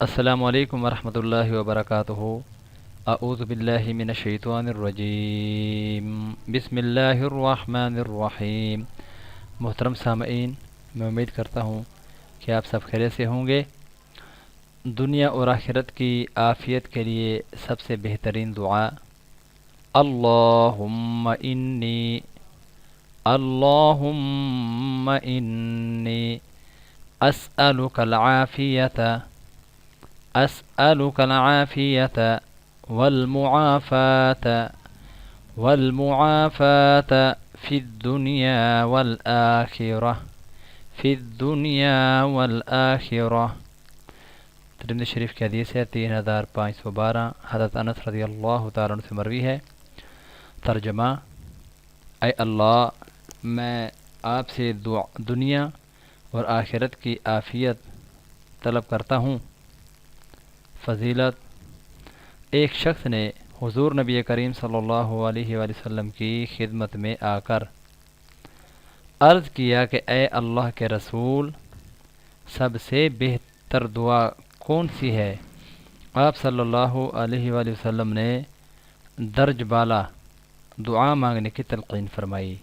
السلام علیکم ورحمۃ اللہ وبرکاتہ۔ اعوذ باللہ من الشیطان الرجیم، بسم اللہ الرحمن الرحیم۔ محترم سامعین، میں امید کرتا ہوں کہ آپ سب خیریت سے ہوں گے۔ دنیا اور آخرت کی عافیت کے لیے سب سے بہترین دعا اللہم انی اسألک العافیت أسألك العافية والمعافاة في الدنيا والآخرة ترمذی شریف کی حدیث ہے 3512، حضرت انس رضی اللہ تعالیٰ عنہ سے مروی ہے۔ ترجمہ: اے اللہ، میں آپ سے دنیا اور آخرت کی عافیت طلب کرتا ہوں۔ فضیلت: ایک شخص نے حضور نبی کریم صلی اللہ علیہ وآلہ وسلم کی خدمت میں آ کر عرض کیا کہ اے اللہ کے رسول، سب سے بہتر دعا کون سی ہے؟ آپ صلی اللہ علیہ وآلہ وسلم نے درج بالا دعا مانگنے کی تلقین فرمائی۔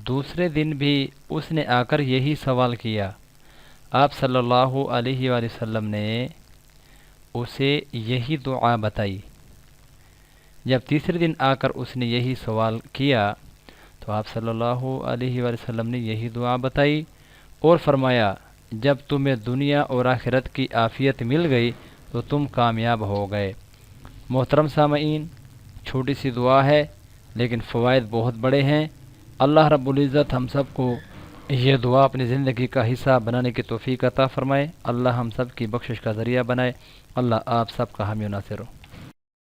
دوسرے دن بھی اس نے آ کر یہی سوال کیا۔ آپ صلی اللہ علیہ وآلہ وسلم نے اسے یہی دعا بتائی۔ جب تیسرے دن آ کر اس نے یہی سوال کیا تو آپ صلی اللہ علیہ وآلہ وسلم نے یہی دعا بتائی اور فرمایا، جب تمہیں دنیا اور آخرت کی عافیت مل گئی تو تم کامیاب ہو گئے۔ محترم سامعین، چھوٹی سی دعا ہے لیکن فوائد بہت بڑے ہیں۔ اللہ رب العزت ہم سب کو یہ دعا اپنی زندگی کا حصہ بنانے کی توفیق عطا فرمائے۔ اللہ ہم سب کی بخشش کا ذریعہ بنائے۔ اللہ آپ سب کا حامی و ناصر ہو۔